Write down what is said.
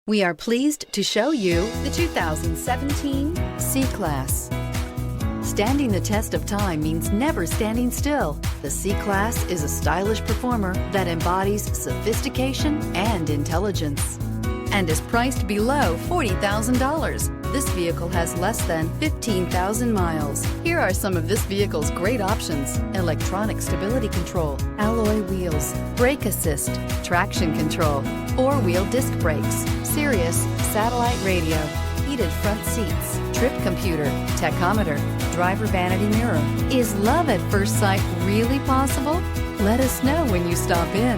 We are pleased to show you the 2017 C-Class. Standing the test of time means never standing still. The C-Class is a stylish performer that embodies sophistication and intelligence and is priced below $40,000. This vehicle has less than 15,000 miles. Here are some of this vehicle's great options: electronic stability control, alloy wheels, brake assist, traction control, four-wheel disc brakes, Sirius satellite radio, heated front seats, trip computer, tachometer, driver vanity mirror. Is love at first sight really possible? Let us know when you stop in.